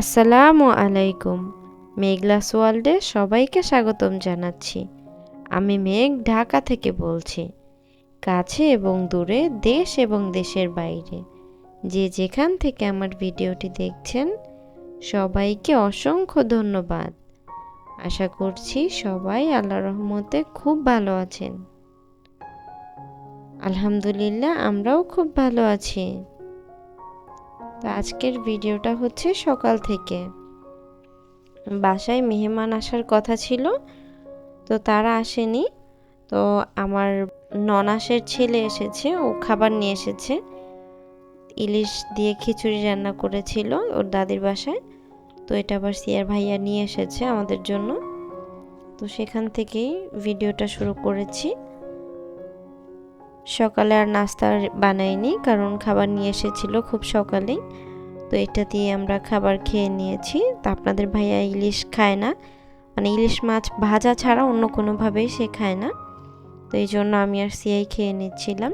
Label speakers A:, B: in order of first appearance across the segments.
A: আসসালামু আলাইকুম। মেঘলাস ওয়ার্ল্ডে সবাইকে স্বাগতম জানাচ্ছি। আমি মেঘ, ঢাকা থেকে বলছি। কাছে এবং দূরে, দেশ এবং দেশের বাইরে যে যেখান থেকে আমার ভিডিওটি দেখছেন, সবাইকে অসংখ্য ধন্যবাদ। আশা করছি সবাই আল্লাহর রহমতে খুব ভালো আছেন। আলহামদুলিল্লাহ, আমরাও খুব ভালো আছি। তো আজকের ভিডিওটা হচ্ছে সকাল থেকে। বাসায় মেহমান আসার কথা ছিল, তো তারা আসেনি। তো আমার ননাসের ছেলে এসেছে, ও খাবার নিয়ে এসেছে। ইলিশ দিয়ে খিচুড়ি রান্না করেছিল ওর দাদির বাসায়। তো এটা আবার সিয়ার ভাইয়া নিয়ে এসেছে আমাদের জন্য। তো সেখান থেকেই ভিডিওটা শুরু করেছি। সকালে আর নাস্তা বানাইনি, কারণ খাবার নিয়ে এসেছিল খুব সকালেই। তো এটা দিয়ে আমরা খাবার খেয়ে নিয়েছি। তা আপনাদের ভাইয়া ইলিশ খায় না, মানে ইলিশ মাছ ভাজা ছাড়া অন্য কোনোভাবেই সে খায় না। তো এই জন্য আমি আর সিয়াই খেয়ে নিচ্ছিলাম।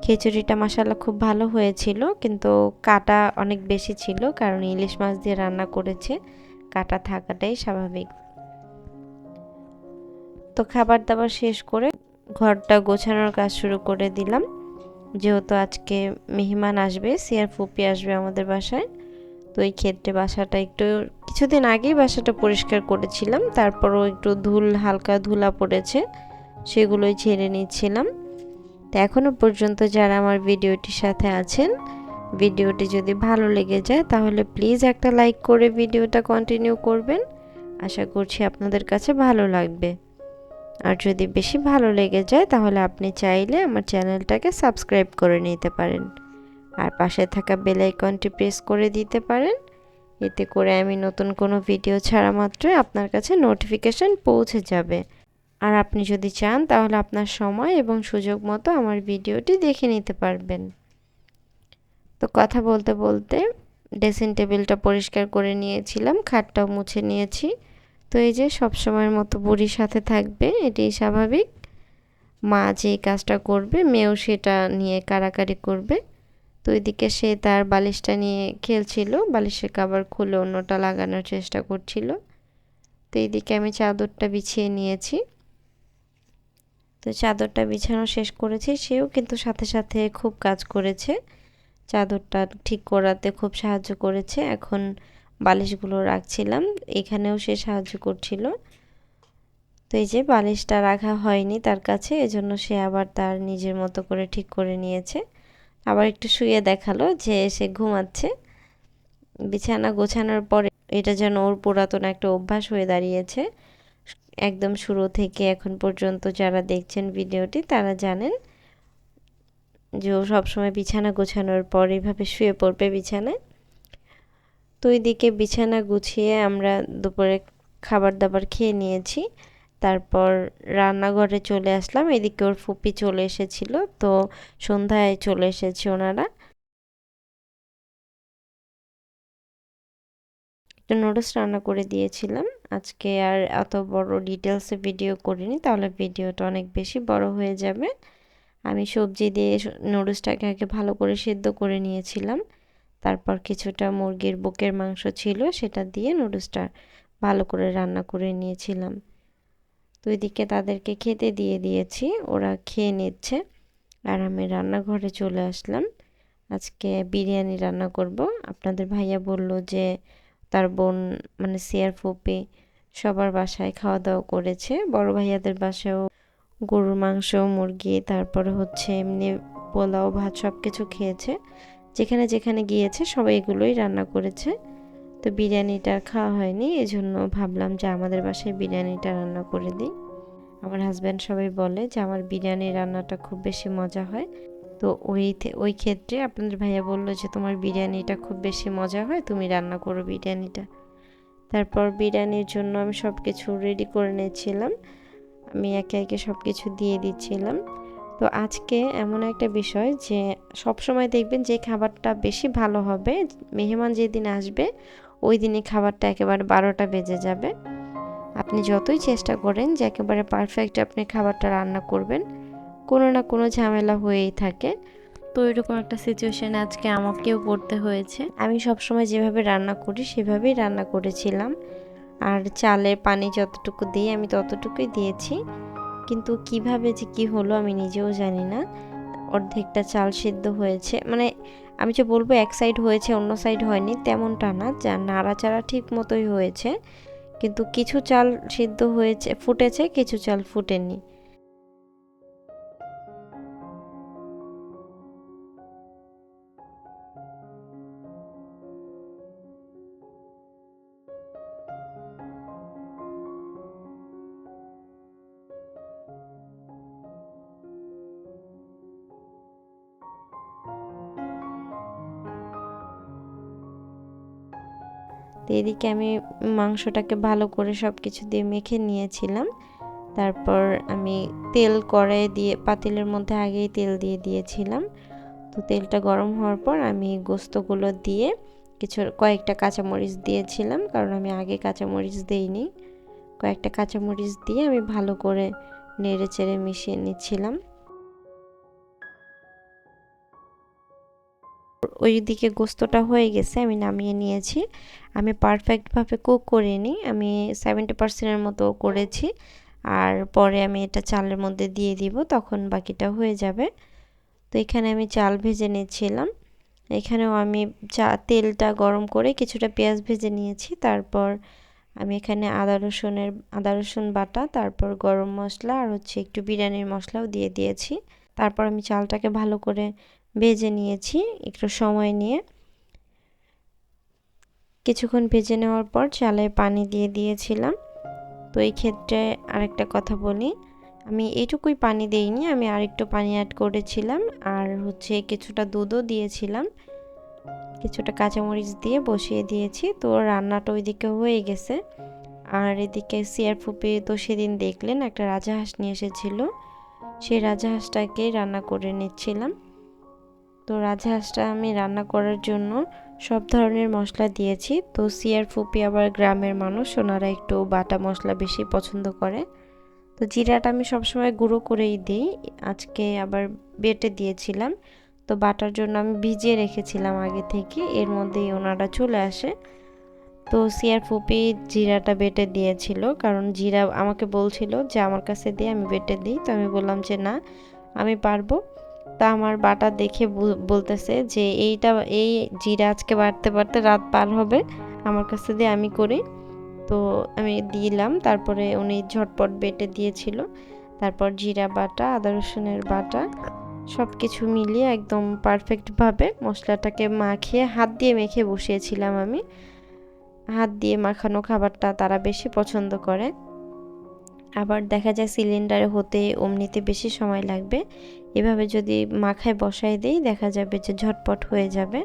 A: খিচুড়িটা মাশাআল্লাহ খুব ভালো হয়েছিল, কিন্তু কাটা অনেক বেশি ছিল, কারণ ইলিশ মাছ দিয়ে রান্না করেছে, কাটা থাকাটাই স্বাভাবিক। তো খাবার দাবার শেষ করে ঘরটা গোছানোর কাজ শুরু করে দিলাম, যেহেতু আজকে মেহমান আসবে, সিয়ার ফুপি আসবে আমাদের বাসায়। তো এই ক্ষেত্রে বাসাটা একটু কিছুদিন আগেই বাসাটা পরিষ্কার করেছিলাম, তারপরও একটু হালকা ধুলা পড়েছে, সেগুলোই ঝেড়ে নিচ্ছিলাম। তো এখনও পর্যন্ত যারা আমার ভিডিওটির সাথে আছেন, ভিডিওটি যদি ভালো লেগে যায় তাহলে প্লিজ একটা লাইক করে ভিডিওটা কন্টিনিউ করবেন। আশা করছি আপনাদের কাছে ভালো লাগবে। আর যদি বেশি ভালো লেগে যায় তাহলে আপনি চাইলে আমার চ্যানেলটাকে সাবস্ক্রাইব করে নিতে পারেন, আর পাশে থাকা বেল আইকনটি প্রেস করে দিতে পারেন। এতে করে আমি নতুন কোনো ভিডিও ছাড়া মাত্রই আপনার কাছে নোটিফিকেশন পৌঁছে যাবে। আর আপনি যদি চান তাহলে আপনার সময় এবং সুযোগ মতো আমার ভিডিওটি দেখে নিতে পারবেন। তো কথা বলতে বলতে ড্রেসিং টেবিলটা পরিষ্কার করে নিয়েছিলাম, খাটটাও মুছে নিয়েছি। তো এই যে সবসময়ের মতো বুড়ির সাথে থাকবে, এটাই স্বাভাবিক। মা যে কাজটা করবে, মেয়েও সেটা নিয়ে কাড়াকাড়ি করবে। তো এদিকে সে তার বালিশটা নিয়ে খেলছিল, বালিশের কভার খুলে অন্যটা লাগানোর চেষ্টা করছিল। তো এইদিকে আমি চাদরটা বিছিয়ে নিয়েছি। তো চাদরটা বিছানো শেষ করেছি, সেও কিন্তু সাথে সাথে খুব কাজ করেছে, চাদরটা ঠিক করাতে খুব সাহায্য করেছে। এখন বালিশগুলো রাখছিলাম, এখানেও সে সাহায্য করছিল। তো এই যে বালিশটা রাখা হয়নি তার কাছে, এজন্য সে আবার তার নিজের মতো করে ঠিক করে নিয়েছে। আবার একটু শুয়ে দেখালো যে সে ঘুমাচ্ছে। বিছানা গোছানোর পরে এটা যেন ওর পুরাতন একটা অভ্যাস হয়ে দাঁড়িয়েছে। একদম শুরু থেকে এখন পর্যন্ত যারা দেখছেন ভিডিওটি তারা জানেন যে ও সবসময় বিছানা গোছানোর পর এইভাবে শুয়ে পড়বে বিছানায়। তো ওইদিকে বিছানা গুছিয়ে আমরা দুপুরে খাবার দাবার খেয়ে নিয়েছি। তারপর রান্নাঘরে চলে আসলাম। এদিকে ওর ফুপি চলে এসেছিল, তো সন্ধ্যায় চলে এসেছে ওনারা। একটা নুডলস রান্না করে দিয়েছিলাম। আজকে আর এত বড় ডিটেলসে ভিডিও করিনি, তাহলে ভিডিওটা অনেক বেশি বড় হয়ে যাবে। আমি সবজি দিয়ে নুডলসটাকে আগে ভালো করে সেদ্ধ করে নিয়েছিলাম। তারপর কিছুটা মুরগির বুকের মাংস ছিল, সেটা দিয়ে নুডলসটা ভালো করে রান্না করে নিয়েছিলাম। তো এদিকে তাদেরকে খেতে দিয়ে দিয়েছি, ওরা খেয়ে নিচ্ছে। আর আমি রান্নাঘরে চলে আসলাম। আজকে বিরিয়ানি রান্না করব। আপনাদের ভাইয়া বলল যে তার বোন, মানে সিয়ার ফুপি সবার বাসায় খাওয়া দাওয়া করেছে, বড় ভাইয়াদের বাসায়ও গরুর মাংস, মুরগি, তারপরে হচ্ছে এমনি পোলাও ভাত সব কিছু খেয়েছে। যেখানে যেখানে গিয়েছে সবাই এগুলোই রান্না করেছে। তো বিরিয়ানিটা খাওয়া হয়নি, এজন্য ভাবলাম যে আমাদের বাসায় বিরিয়ানিটা রান্না করে দিই। আমার হাজব্যান্ড সবাই বলে যে আমার বিরিয়ানি রান্নাটা খুব বেশি মজা হয়। তো ওই ক্ষেত্রে আপনাদের ভাইয়া বলল যে তোমার বিরিয়ানিটা খুব বেশি মজা হয়, তুমি রান্না করো বিরিয়ানিটা। তারপর বিরিয়ানির জন্য আমি সব কিছু রেডি করে নিয়েছিলাম, আমি একে একে সব কিছু দিয়ে দিচ্ছিলাম। তো আজকে এমন একটা বিষয় যে সব সময় দেখবেন যে খাবারটা বেশি ভালো হবে, মেহমান যেদিন আসবে ওই দিনই খাবারটা একেবারে 12টা বেজে যাবে। আপনি যতই চেষ্টা করেন যে একেবারে পারফেক্ট আপনি খাবারটা রান্না করবেন, কোনো না কোনো ঝামেলা হয়েই থাকে। তো তো এরকম একটা সিচুয়েশনে আজকে আমাকেও পড়তে হয়েছে। আমি সবসময় যেভাবে রান্না করি সেভাবেই রান্না করেছিলাম, আর চালে পানি যতটুকু দিই আমি ততটুকুই দিয়েছি। কিন্তু কিভাবে যে কি হলো আমি নিজেও জানি না। অর্ধেকটা চাল সিদ্ধ হয়েছে, মানে আমি যে বলবো এক সাইড হয়েছে অন্য সাইড হয়নি তেমনটা না, যা নাড়াচাড়া ঠিক মতোই হয়েছে। কিন্তু কিছু চাল সিদ্ধ হয়েছে ফুটেছে, কিছু চাল ফুটেনি। তো এদিকে আমি মাংসটাকে ভালো করে সব কিছু দিয়ে মেখে নিয়েছিলাম। তারপর আমি তেল কড়াইয়ে দিয়ে পাতিলের মধ্যে আগেই তেল দিয়ে দিয়েছিলাম। তো তেলটা গরম হওয়ার পর আমি গোস্তগুলো দিয়ে কয়েকটা কাঁচামরিচ দিয়েছিলাম, কারণ আমি আগে কাঁচামরিচ দেইনি। কয়েকটা কাঁচামরিচ দিয়ে আমি ভালো করে নেড়ে চেড়ে মিশিয়ে নিচ্ছিলাম। ওইদিকে গোস্তটা হয়ে গেছে, আমি নামিয়ে নিয়েছি। আমি পারফেক্টভাবে কুক করিনি, আমি 70% মতো করেছি। আর পরে আমি এটা চালের মধ্যে দিয়ে দিব, তখন বাকিটা হয়ে যাবে। তো এখানে আমি চাল ভেজে নিচ্ছিলাম। এখানেও আমি তেলটা গরম করে কিছুটা পেঁয়াজ ভেজে নিয়েছি। তারপর আমি এখানে আদা রসুন বাটা, তারপর গরম মশলা আর একটু বিরিয়ানির মশলাও দিয়ে দিয়েছি। তারপর আমি চালটাকে ভালো করে ভেজে নিয়েছি একটু সময় নিয়ে। কিছুক্ষণ ভেজে নেওয়ার পর চালে পানি দিয়ে দিয়েছিলাম। তো এই ক্ষেত্রে আরেকটা কথা বলি, আমি এইটুকুই পানি দেইনি, আমি আরেকটু পানি অ্যাড করেছিলাম। আর কিছুটা দুধও দিয়েছিলাম, কিছুটা কাঁচামরিচ দিয়ে বসিয়ে দিয়েছি। তো রান্নাটা ওইদিকে হয়ে গেছে। আর এদিকে সিয়ার ফুপি তো সেদিন দেখলেন একটা রাজাহাঁস নিয়ে এসেছিল, সেই রাজাহাঁসটাকে রান্না করে নিচ্ছিলাম। তো রাজহাঁসটা আমি রান্না করার জন্য সব ধরনের মশলা দিয়েছি। তো সিয়ার ফুপি আবার গ্রামের মানুষ, ওনারা একটু বাটা মশলা বেশি পছন্দ করে। তো জিরাটা আমি সবসময় গুঁড়ো করেই দিই, আজকে আবার বেটে দিয়েছিলাম। তো বাটার জন্য আমি ভিজিয়ে রেখেছিলাম আগে থেকে, এর মধ্যেই ওনারা চলে আসে। তো সিয়ার ফুপি জিরাটা বেটে দিয়েছিল, কারণ জিরা আমাকে বলছিল যে আমার কাছে দিয়ে আমি বেটে দিই। তো আমি বললাম যে না, আমি পারবো। তা আমার বাটা দেখে বলতেছে যে এই জিরা আজকে বাটতে বাটতে রাত পার হবে, আমার কাছে দিয়ে আমি করি। তো আমি দিলাম, তারপরে উনি ঝটপট বেটে দিয়েছিল। তারপর জিরা বাটা, আদা রসুনের বাটা সব কিছু মিলিয়ে একদম পারফেক্টভাবে মশলাটাকে মাখিয়ে হাত দিয়ে মেখে বসিয়েছিলাম আমি। হাত দিয়ে মাখানো খাবারটা তারা বেশি পছন্দ করে। আবার দেখা যায় সিলিন্ডারে হতে অমনিতে বেশি সময় লাগবে, এভাবে যদি মাখায় বসাই দেই দেখা যাবে যে ঝটপট হয়ে যাবে।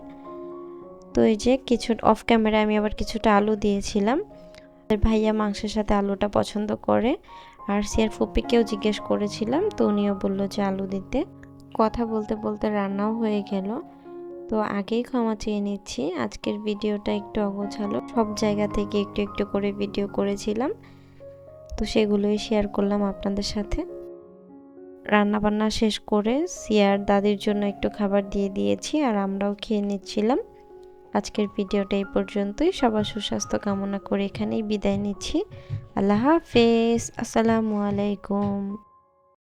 A: তো এই যে কিছু অফ ক্যামেরা আমি আবার কিছুটা আলু দিয়েছিলাম। ভাইয়া মাংসের সাথে আলুটা পছন্দ করে, আর সিয়ার ফুপিকেও জিজ্ঞেস করেছিলাম, তো উনিও বললো যে আলু দিতে। কথা বলতে বলতে রান্নাও হয়ে গেল। তো আগেই ক্ষমা চেয়ে নিচ্ছি, আজকের ভিডিওটা একটু অগোছালো, সব জায়গা থেকে একটু একটু করে ভিডিও করেছিলাম, তো সেগুলোই শেয়ার করলাম আপনাদের সাথে। রান্না বান্না শেষ করে সিয়ার দাদির জন্য একটু খাবার দিয়ে দিয়েছি, আর আমরাও খেয়ে নিচ্ছিলাম। আজকের ভিডিওটা এই পর্যন্তই। সবার সুস্বাস্থ্য কামনা করে এখানেই বিদায় নিচ্ছি। আল্লাহ হাফেজ, আসসালামু আলাইকুম।